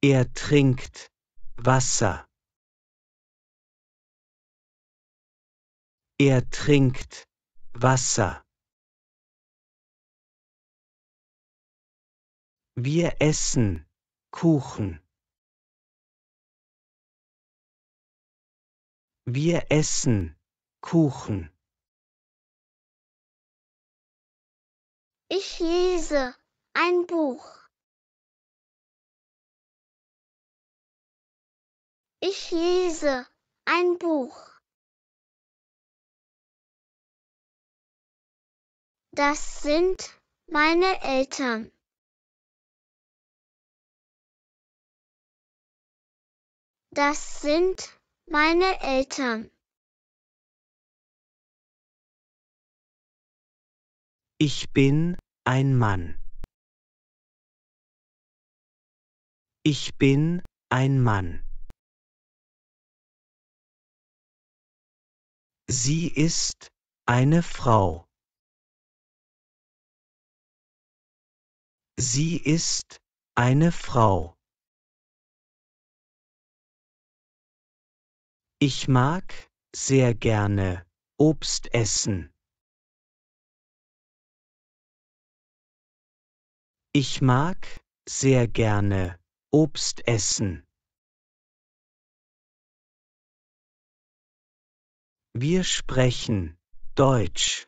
Er trinkt Wasser. Er trinkt Wasser. Wir essen Kuchen. Wir essen Kuchen. Ich lese ein Buch. Ich lese ein Buch. Das sind meine Eltern. Das sind meine Eltern. Ich bin ein Mann. Ich bin ein Mann. Sie ist eine Frau. Sie ist eine Frau. Ich mag sehr gerne Obst essen. Ich mag sehr gerne Obst essen. Wir sprechen Deutsch.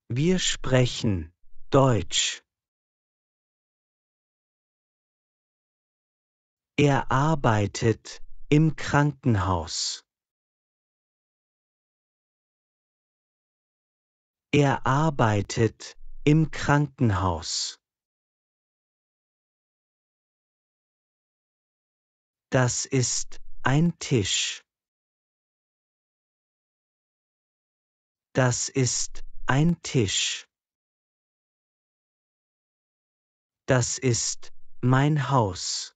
Wir sprechen Deutsch. Er arbeitet im Krankenhaus. Er arbeitet im Krankenhaus. Das ist ein Tisch. Das ist ein Tisch. Das ist mein Haus.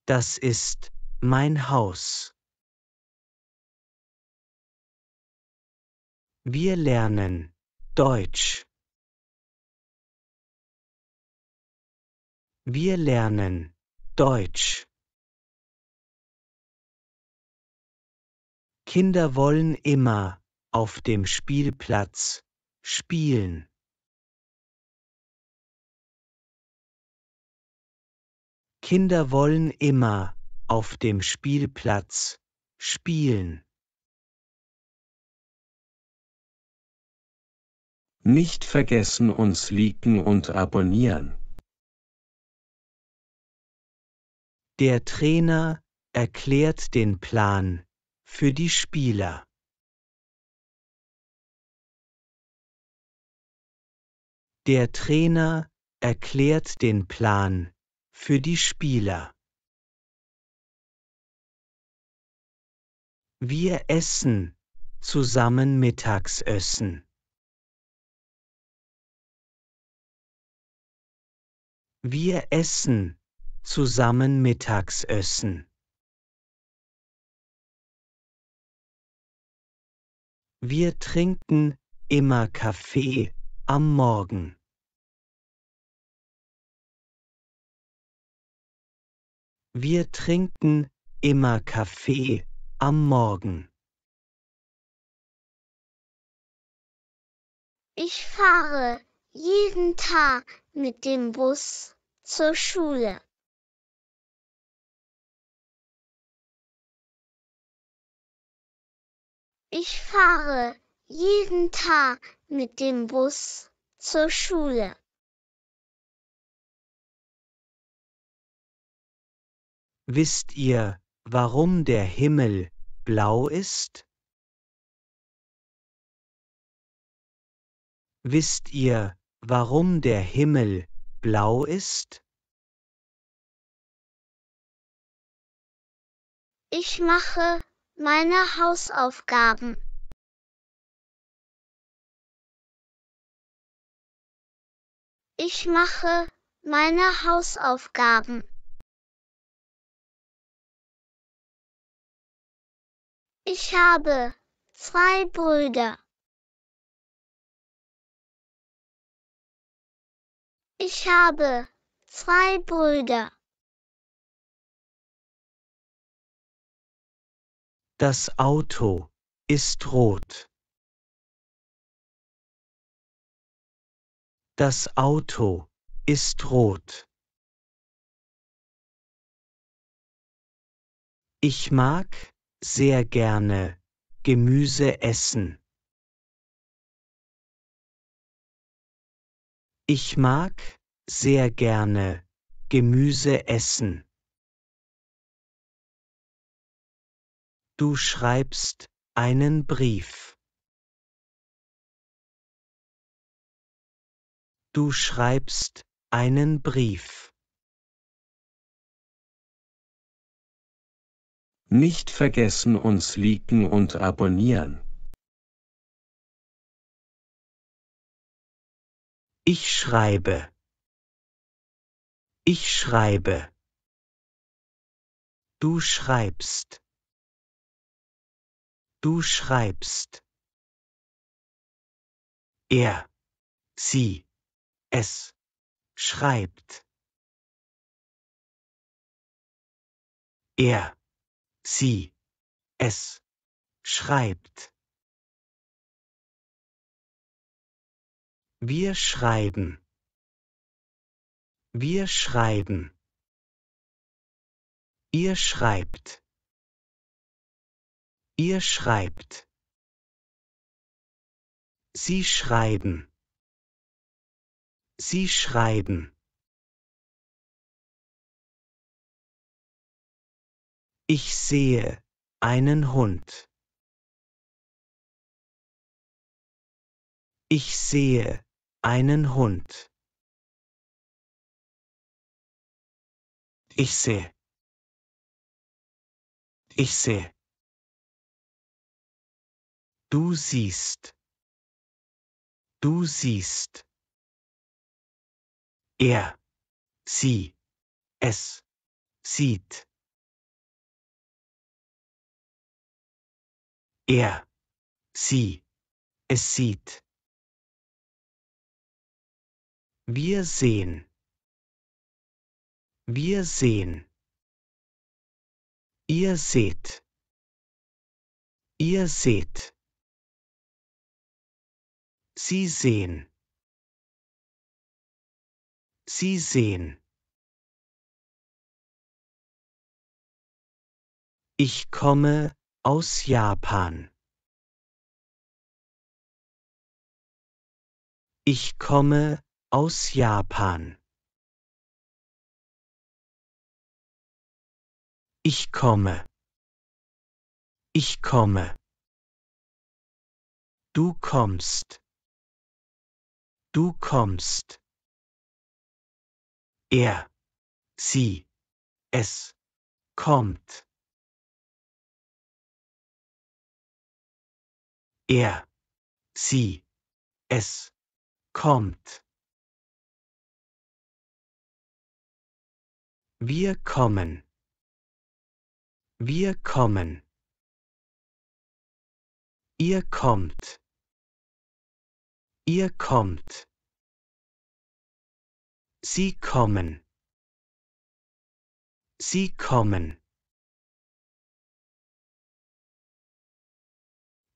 Das ist mein Haus. Wir lernen Deutsch. Wir lernen Deutsch. Kinder wollen immer auf dem Spielplatz spielen. Kinder wollen immer auf dem Spielplatz spielen. Nicht vergessen, uns liken und abonnieren. Der Trainer erklärt den Plan für die Spieler. Der Trainer erklärt den Plan für die Spieler. Wir essen zusammen Mittagsessen. Wir essen zusammen Mittagsessen. Wir trinken immer Kaffee am Morgen. Wir trinken immer Kaffee am Morgen. Ich fahre jeden Tag mit dem Bus zur Schule. Ich fahre jeden Tag mit dem Bus zur Schule. Wisst ihr, warum der Himmel blau ist? Wisst ihr, warum der Himmel blau ist? Ich mache meine Hausaufgaben. Ich mache meine Hausaufgaben. Ich habe 2 Brüder. Ich habe 2 Brüder. Das Auto ist rot. Das Auto ist rot. Ich mag sehr gerne Gemüse essen. Ich mag sehr gerne Gemüse essen. Du schreibst einen Brief. Du schreibst einen Brief. Nicht vergessen uns liken und abonnieren. Ich schreibe. Ich schreibe. Du schreibst. Du schreibst. Er. Sie. Es. Schreibt. Er. Sie. Es. Schreibt. Wir schreiben. Wir schreiben. Ihr schreibt. Ihr schreibt. Sie schreiben. Sie schreiben. Ich sehe einen Hund. Ich sehe einen Hund. Ich sehe. Ich sehe. Du siehst. Du siehst. Er. Sie. Es. Sieht. Er. Sie. Es sieht. Wir sehen. Wir sehen. Ihr seht. Ihr seht. Sie sehen. Sie sehen. Ich komme aus Japan. Ich komme aus Japan. Ich komme. Ich komme. Du kommst. Du kommst. Er. Sie. Es. Kommt. Er. Sie. Es. Kommt. Wir kommen. Wir kommen. Ihr kommt. Ihr kommt. Sie kommen. Sie kommen.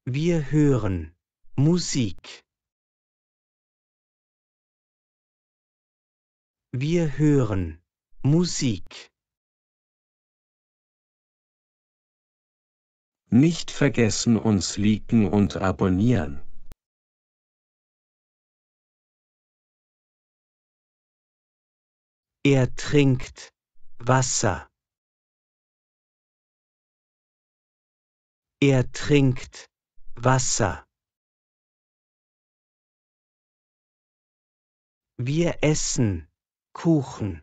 Wir hören Musik. Wir hören Musik. Nicht vergessen uns liken und abonnieren. Er trinkt Wasser. Er trinkt Wasser. Wir essen Kuchen.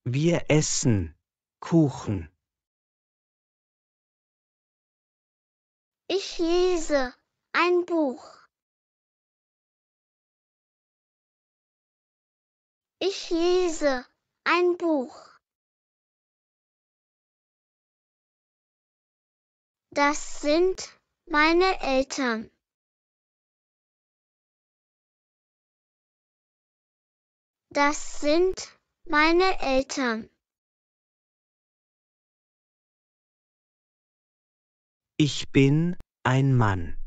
Wir essen Kuchen. Ich lese ein Buch. Ich lese ein Buch. Das sind meine Eltern. Das sind meine Eltern. Ich bin ein Mann.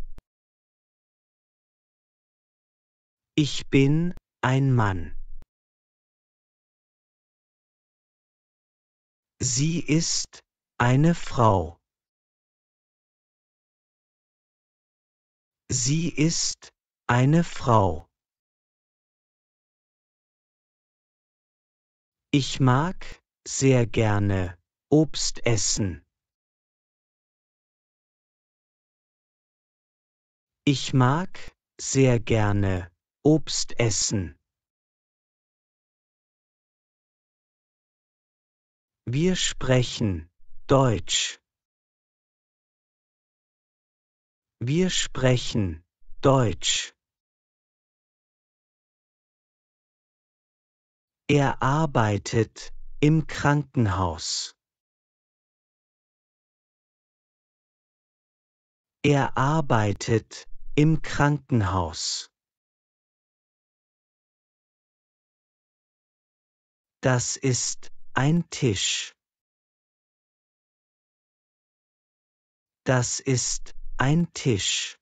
Ich bin ein Mann. Sie ist eine Frau. Sie ist eine Frau. Ich mag sehr gerne Obst essen. Ich mag sehr gerne Obst essen. Wir sprechen Deutsch. Wir sprechen Deutsch. Er arbeitet im Krankenhaus. Er arbeitet im Krankenhaus. Das ist ein Tisch. Das ist ein Tisch.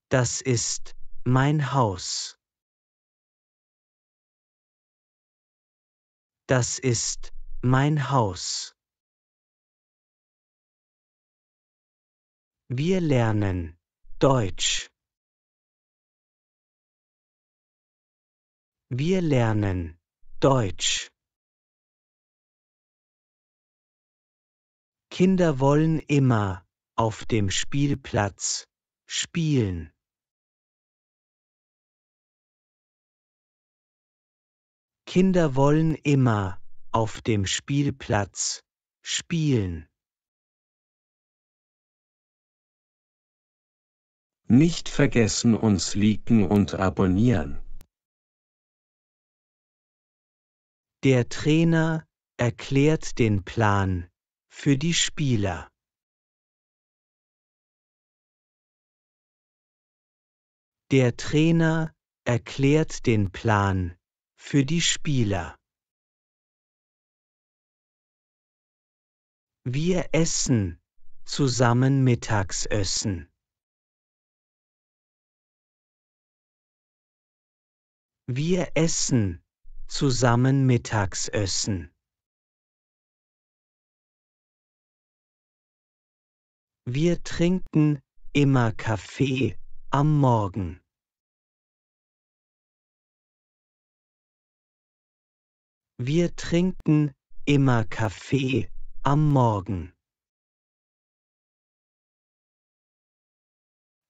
Das ist mein Haus. Das ist mein Haus. Wir lernen Deutsch. Wir lernen Deutsch. Kinder wollen immer auf dem Spielplatz spielen. Kinder wollen immer auf dem Spielplatz spielen. Nicht vergessen, uns liken und abonnieren. Der Trainer erklärt den Plan für die Spieler. Der Trainer erklärt den Plan für die Spieler. Wir essen zusammen Mittagsessen. Wir essen zusammen Mittagsessen. Wir trinken immer Kaffee am Morgen. Wir trinken immer Kaffee am Morgen.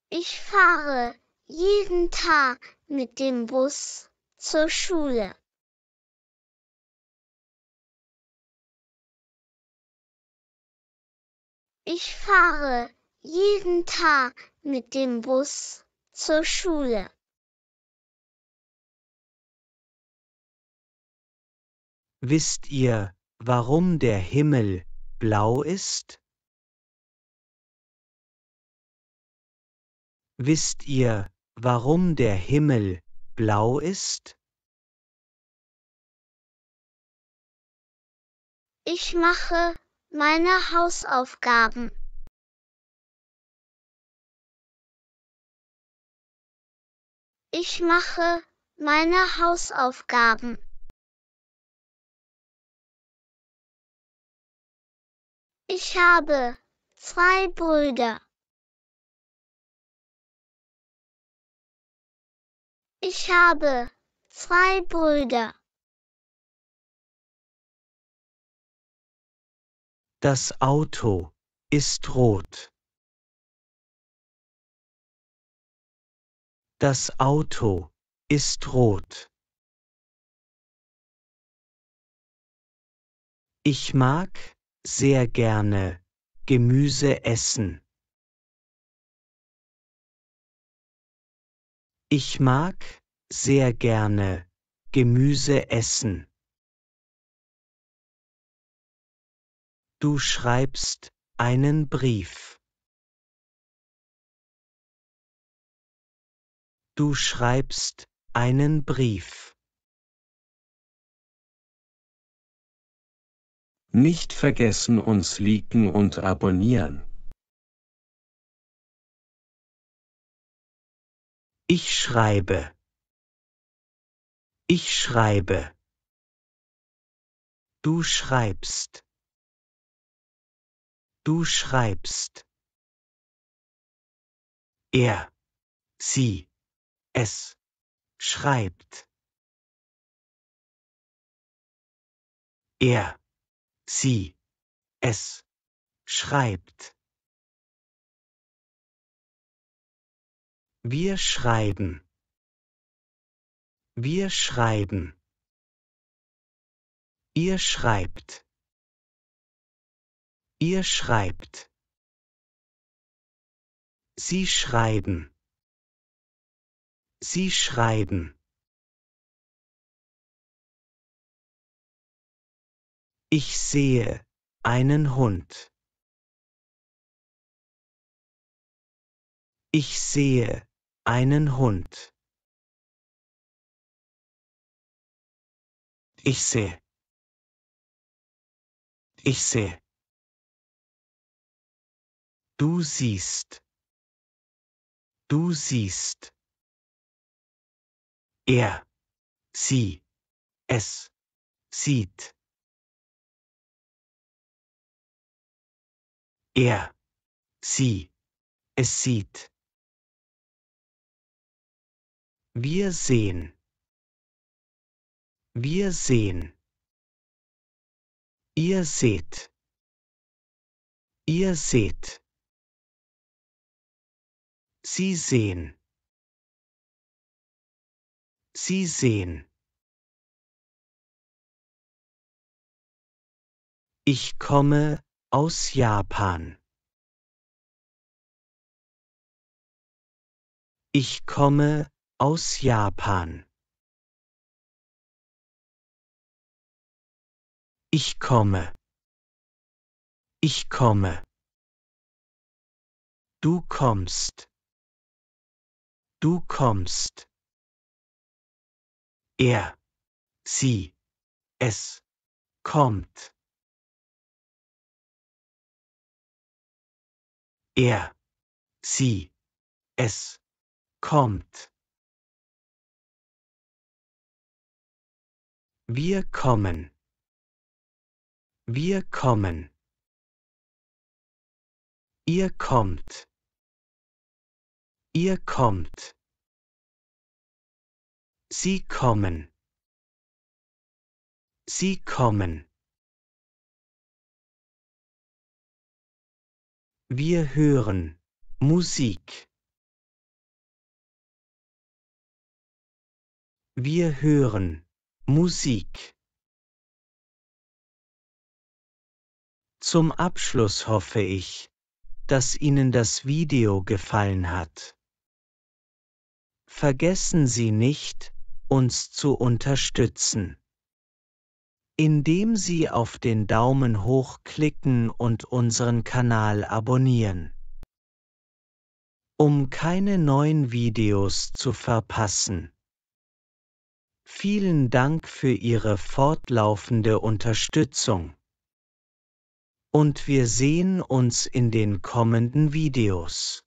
Ich fahre jeden Tag mit dem Bus zur Schule. Ich fahre jeden Tag mit dem Bus zur Schule. Wisst ihr, warum der Himmel blau ist? Wisst ihr, warum der Himmel blau ist? Ich mache meine Hausaufgaben. Ich mache meine Hausaufgaben. Ich habe 2 Brüder. Ich habe 2 Brüder. Das Auto ist rot. Das Auto ist rot. Ich mag sehr gerne Gemüse essen. Ich mag sehr gerne Gemüse essen. Du schreibst einen Brief. Du schreibst einen Brief. Nicht vergessen, uns liken und abonnieren. Ich schreibe. Ich schreibe. Du schreibst. Du schreibst. Er, sie, es schreibt. Er, sie, es schreibt. Wir schreiben. Wir schreiben. Ihr schreibt. Ihr schreibt. Sie schreiben. Sie schreiben. Ich sehe einen Hund. Ich sehe einen Hund. Ich sehe. Ich sehe. Du siehst. Du siehst. Er, sie, es sieht. Er, sie, es sieht. Wir sehen. Wir sehen. Ihr seht. Ihr seht. Sie sehen. Sie sehen. Ich komme aus Japan. Ich komme aus Japan. Ich komme. Ich komme. Du kommst. Du kommst. Er, sie, es kommt. Er, sie, es kommt. Wir kommen. Wir kommen. Ihr kommt. Ihr kommt. Sie kommen. Sie kommen. Wir hören Musik. Wir hören Musik. Zum Abschluss hoffe ich, dass Ihnen das Video gefallen hat. Vergessen Sie nicht, uns zu unterstützen, indem Sie auf den Daumen hoch klicken und unseren Kanal abonnieren, um keine neuen Videos zu verpassen. Vielen Dank für Ihre fortlaufende Unterstützung. Und wir sehen uns in den kommenden Videos.